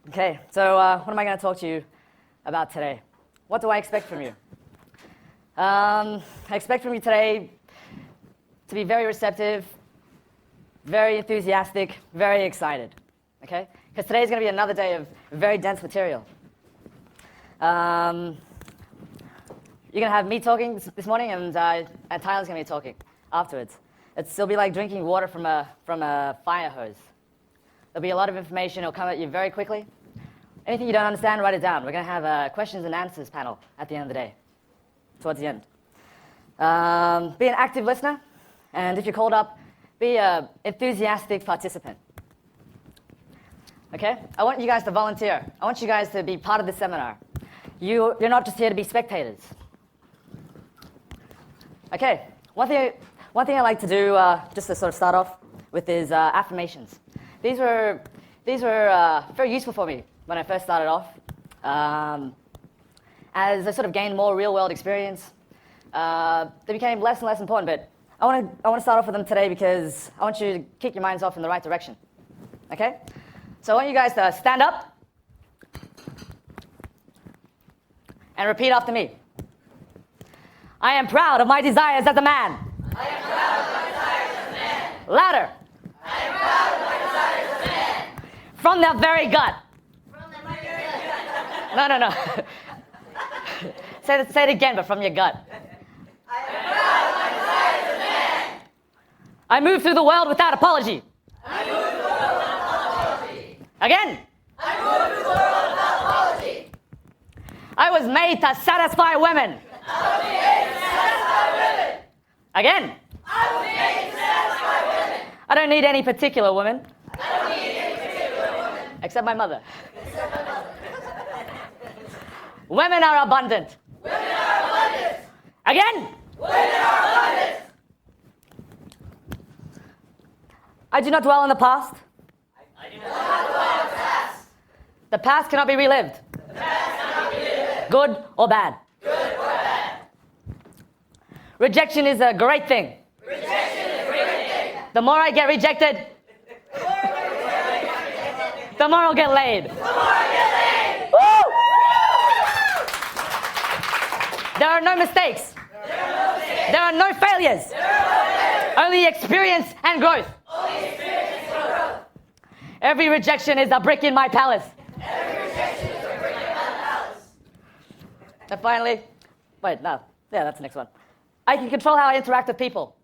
Okay, so what am I going to talk to you about today? What do I expect from you? I expect from you today to be very receptive, very enthusiastic, very excited, okay? Because today is going to be another day of very dense material. You're going to have me talking this morning, and Tyler's going to be talking afterwards. It'll be like drinking water from a fire hose. There'll be a lot of information. It'll come at you very quickly. Anything you don't understand, write it down. We're going to have a questions and answers panel at the end of the day, towards the end. Be an active listener, and if you're called up, be an enthusiastic participant. Okay? I want you guys to volunteer. I want you guys to be part of the seminar. You're not just here to be spectators. Okay, one thing I like to do, just to sort of start off with, is affirmations. These were very useful for me when I first started off. As I sort of gained more real-world experience, they became less and less important. But I want to start off with them today because I want you to kick your minds off in the right direction. Okay? So I want you guys to stand up and repeat after me. I am proud of my desires as a man. I am proud of my desires as a man. Louder. I am proud of my desires as a man. From the very gut. From the very gut. No. Say it again, but from your gut. I am proud of my desires as a man. I move through the world without apology. I move through the world without apology. Again. I move through the world without apology. I was made to satisfy women. I was made to satisfy women. Again. I was made to satisfy women. I don't need any particular woman. I don't need any particular woman. Except my mother. Except my mother. Women are abundant. Women are abundant. Again. Women are abundant. I do not dwell in the past. I do not dwell in the past. The past cannot be relived. The past cannot be relived. Good or bad. Good or bad. Rejection is a great thing. Rejection is a great thing. The more I get rejected, the more I'll get laid. The more I get laid. Woo! There are no mistakes. There are no mistakes. There are no failures. There are no failures. Only experience and growth. Only experience and growth. Every rejection is a brick in my palace. Every rejection is a brick in my palace. And finally, that's the next one. I can control how I interact with people.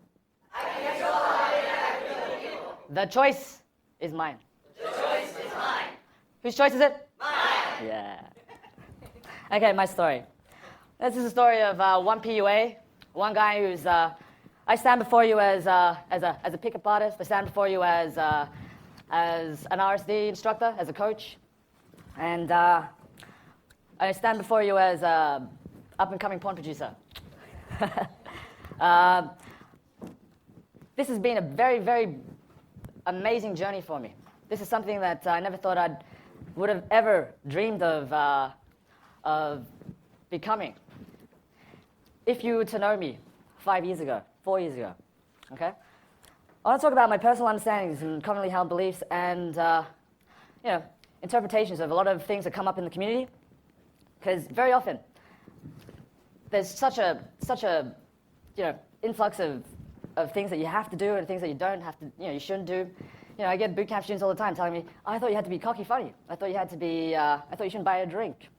I can control how I interact with other people. The choice is mine. The choice is mine. Whose choice is it? Mine. Yeah. Okay, my story. This is a story of one PUA, one guy who's. I stand before you as a pickup artist. I stand before you as an RSD instructor, as a coach, and I stand before you as a up-and-coming porn producer. This has been a very, very amazing journey for me. This is something that I never thought I would have ever dreamed of becoming. If you were to know me 4 years ago, okay? I want to talk about my personal understandings and commonly held beliefs and interpretations of a lot of things that come up in the community, because very often there's such a influx of things that you have to do and things that you don't have to, you shouldn't do. I get boot camp students all the time telling me, I thought you had to be cocky funny. I thought you had to be, I thought you shouldn't buy a drink.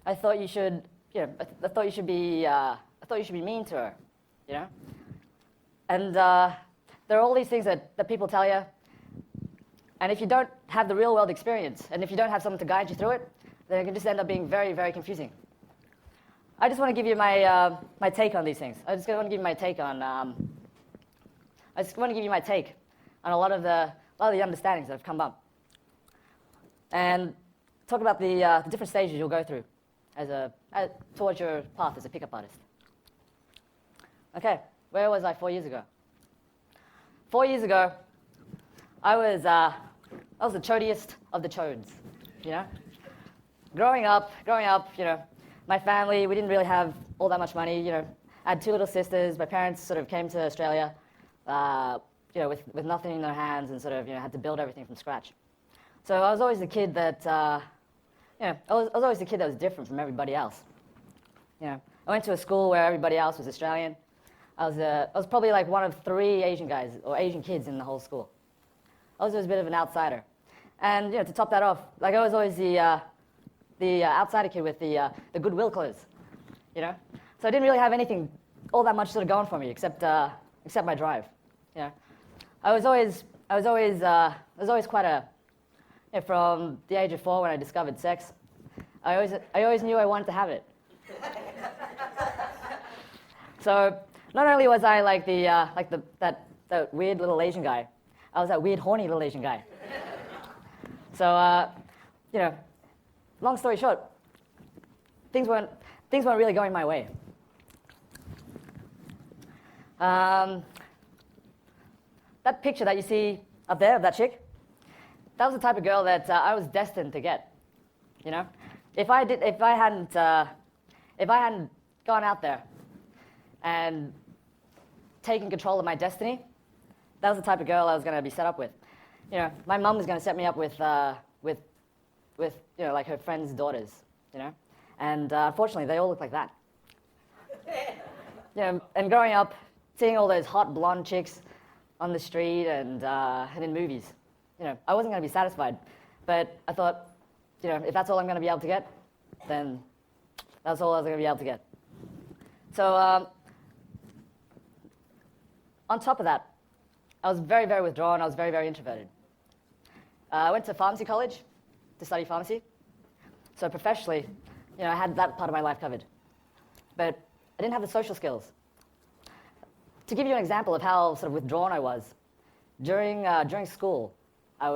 I thought you should, I thought you should be mean to her, And there are all these things that people tell you, and if you don't have the real world experience, and if you don't have someone to guide you through it, then it can just end up being very, very confusing. I just want to give you my take on these things. I just want to give you my take on a lot of the understandings that have come up, and talk about the different stages you'll go through towards your path as a pickup artist. Okay, where was I 4 years ago? 4 years ago, I was the chodiest of the chodes. Growing up, my family, we didn't really have all that much money. I had 2 little sisters. My parents sort of came to Australia, with nothing in their hands, and sort of had to build everything from scratch. So I was always the kid that, I was always the kid that was different from everybody else. I went to a school where everybody else was Australian. I was probably like one of 3 Asian guys or Asian kids in the whole school. I was always a bit of an outsider. And to top that off, like I was always the outsider kid with the Goodwill clothes. So I didn't really have anything all that much sort of going for me except my drive. I was always quite a from the age of 4 when I discovered sex. I always knew I wanted to have it. So not only was I like that weird little Asian guy, I was that weird horny little Asian guy. So long story short, things weren't really going my way. That picture that you see up there of that chick, that was the type of girl that I was destined to get. If I hadn't gone out there and taken control of my destiny, that was the type of girl I was going to be set up with. My mum was going to set me up with like her friends' daughters. And unfortunately, they all look like that. And growing up, seeing all those hot blonde chicks on the street and in movies, I wasn't going to be satisfied. But I thought, if that's all I'm going to be able to get, then that's all I was going to be able to get. So on top of that, I was very, very withdrawn. I was very, very introverted. I went to pharmacy college to study pharmacy. So professionally, I had that part of my life covered. But I didn't have the social skills. To give you an example of how sort of withdrawn I was, during school, I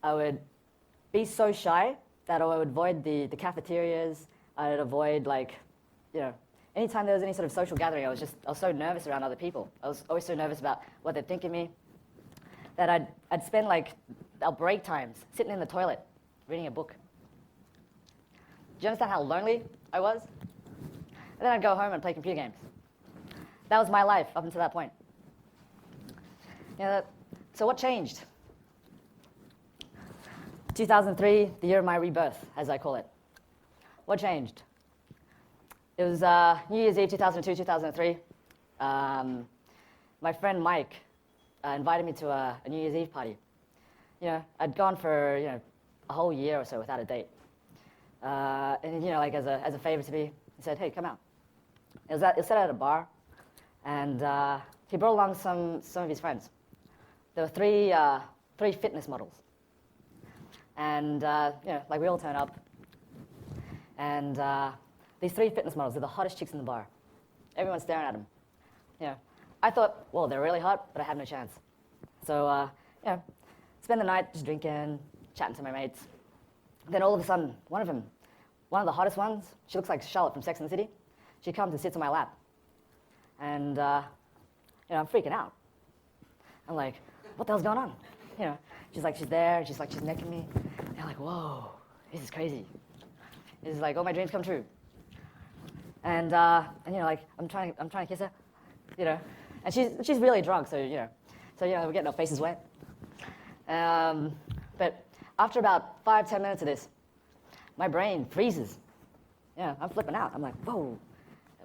would be so shy that I would avoid the cafeterias. I would avoid anytime there was any sort of social gathering, I was so nervous around other people. I was always so nervous about what they'd think of me that I'd spend our break times sitting in the toilet reading a book. Do you understand how lonely I was? And then I'd go home and play computer games. That was my life up until that point. So what changed? 2003, the year of my rebirth, as I call it. What changed? It was New Year's Eve 2002, 2003. My friend Mike invited me to a New Year's Eve party. I'd gone for a whole year or so without a date. And as a favor to me, he said, "Hey, come out." It was set at a bar, and he brought along some of his friends. There were three fitness models, and we all turn up, and these 3 fitness models are the hottest chicks in the bar. Everyone's staring at them. I thought, well, they're really hot, but I have no chance. So spend the night just drinking, chatting to my mates. Then all of a sudden, one of the hottest ones, she looks like Charlotte from Sex and the City. She comes and sits on my lap. And, I'm freaking out. I'm like, what the hell's going on? She's there, she's necking me. And I'm like, whoa, this is crazy. This is like all my dreams come true. And I'm trying to kiss her, and she's really drunk, so we're getting our faces wet. But after about 5-10 minutes of this, my brain freezes. I'm flipping out. I'm like, whoa,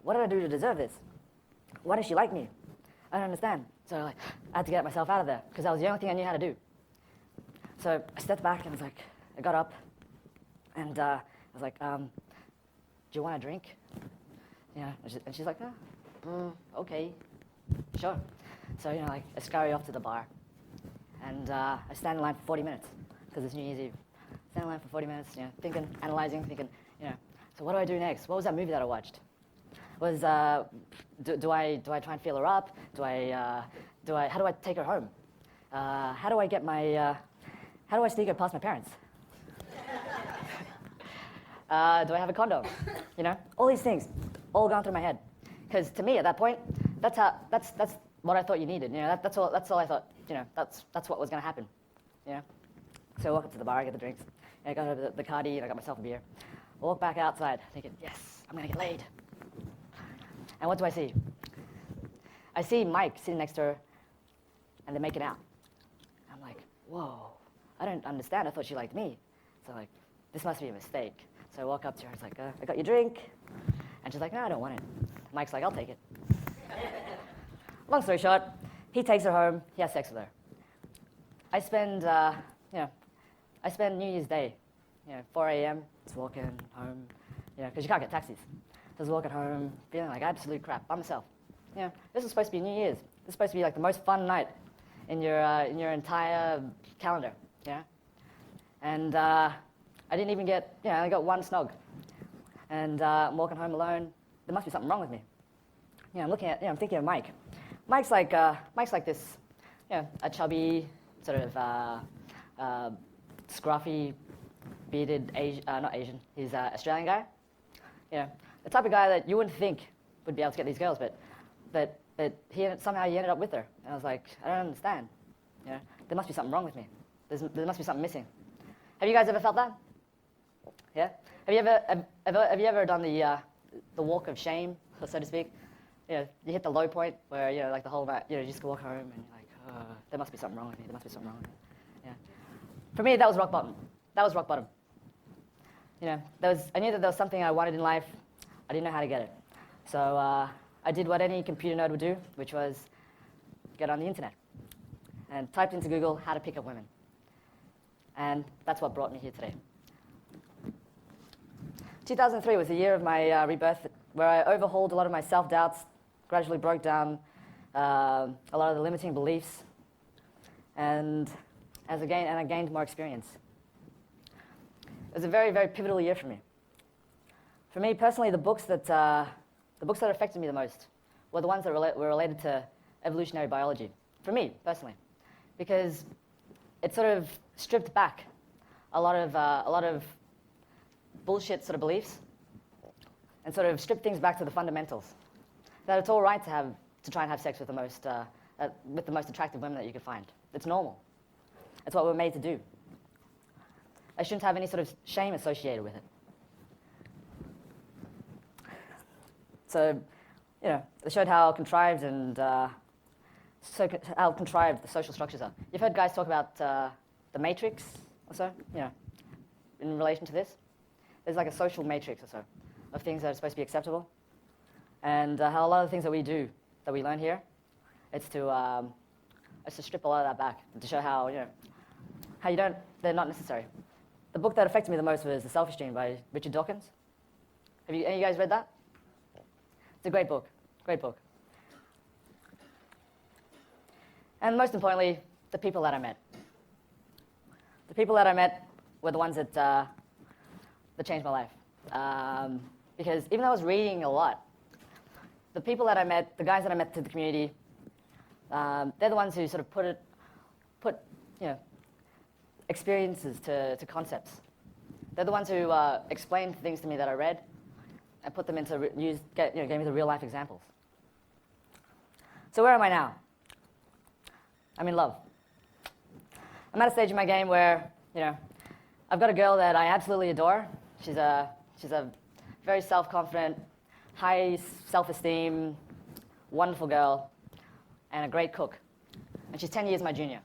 what did I do to deserve this? Why does she like me? I don't understand. So I had to get myself out of there because that was the only thing I knew how to do. So I stepped back and I got up, and I was like, do you want a drink? And she's like, okay, sure. So I scurry off to the bar, and I stand in line for 40 minutes because it's New Year's Eve. Stand in line for 40 minutes, thinking, analyzing, thinking, so what do I do next? What was that movie that I watched? Do I try and feel her up? How do I take her home? How do I sneak her past my parents? Do I have a condom? All these things, all gone through my head. Because to me, at that point, that's what I thought you needed. That's all I thought. That's what was going to happen. So I walk up to the bar, I get the drinks, and I got over the Cardi, and I got myself a beer. I walk back outside, thinking, yes, I'm going to get laid. And what do I see? I see Mike sitting next to her, and they're making out. I'm like, whoa. I don't understand. I thought she liked me. So like, this must be a mistake. So I walk up to her and it's like, I got your drink. And she's like, no, I don't want it. Mike's like, I'll take it. Long story short, he takes her home. He has sex with her. I spend New Year's Day, 4 a.m., just walking home, because you can't get taxis. Just walking home, feeling like absolute crap by myself. This was supposed to be New Year's. This was supposed to be like the most fun night in your entire calendar, And I didn't even get, I only got one snog. And I'm walking home alone. There must be something wrong with me. I'm thinking of Mike. Mike's like this, a chubby, sort of scruffy, bearded, not Asian, he's an Australian guy. The type of guy that you wouldn't think would be able to get these girls, but somehow he ended up with her. And I was like, I don't understand. There must be something wrong with me. There must be something missing. Have you guys ever felt that? Yeah? Have you ever done the walk of shame, so to speak? You hit the low point where, like the whole night, you just walk home and you're like, there must be something wrong with me. There must be something wrong with me. For me, that was rock bottom. That was rock bottom. I knew that there was something I wanted in life. I didn't know how to get it. So I did what any computer nerd would do, which was get on the internet and typed into Google how to pick up women. And that's what brought me here today. 2003 was the year of my rebirth, where I overhauled a lot of my self-doubts, gradually broke down a lot of the limiting beliefs, and I gained more experience. It was a very, very pivotal year for me. For me personally, the books that affected me the most were the ones that were related to evolutionary biology. For me personally, because it sort of stripped back a lot of bullshit sort of beliefs, and sort of stripped things back to the fundamentals. That it's all right to try and have sex with the most attractive women that you can find. It's normal. It's what we're made to do. I shouldn't have any sort of shame associated with it. So, it showed how contrived how contrived the social structures are. You've heard guys talk about the matrix or so, in relation to this. There's like a social matrix or so of things that are supposed to be acceptable. And how a lot of the things that we do, that we learn here, it's to strip a lot of that back and to show how, they're not necessary. The book that affected me the most was The Selfish Gene by Richard Dawkins. Any of you guys read that? It's a great book, great book. And most importantly, the people that I met. The people that I met were the ones that changed my life. Because even though I was reading a lot, the people that I met, the guys that I met to the community, they're the ones who sort of put experiences to concepts. They're the ones who explained things to me that I read and put them into gave me the real life examples. So where am I now? I'm in love. I'm at a stage in my game where, I've got a girl that I absolutely adore. She's a very self-confident, high self-esteem, wonderful girl, and a great cook. And she's 10 years my junior.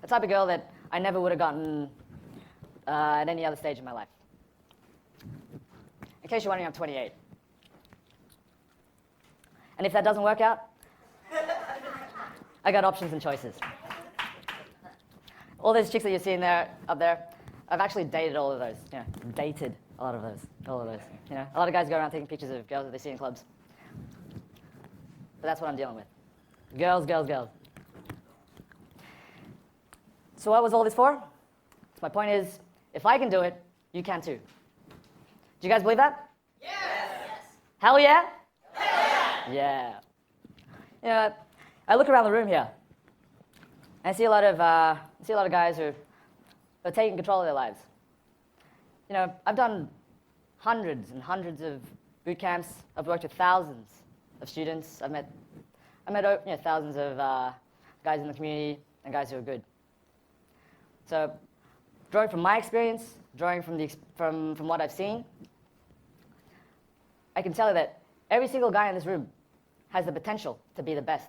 The type of girl that I never would have gotten at any other stage in my life. In case you're wondering, I'm 28. And if that doesn't work out, I got options and choices. All those chicks that you're seeing up there, I've actually dated all of those. Dated a lot of those, all of those. A lot of guys go around taking pictures of girls that they see in clubs. But that's what I'm dealing with. Girls, girls, girls. So what was all this for? My point is, if I can do it, you can too. Do you guys believe that? Yes. Hell yeah? Yeah. Yeah. I look around the room here, and I see a lot of guys who are taking control of their lives. I've done hundreds and hundreds of boot camps. I've worked with thousands of students. I met thousands of guys in the community and guys who are good. So, drawing from my experience, drawing from what I've seen, I can tell you that every single guy in this room has the potential to be the best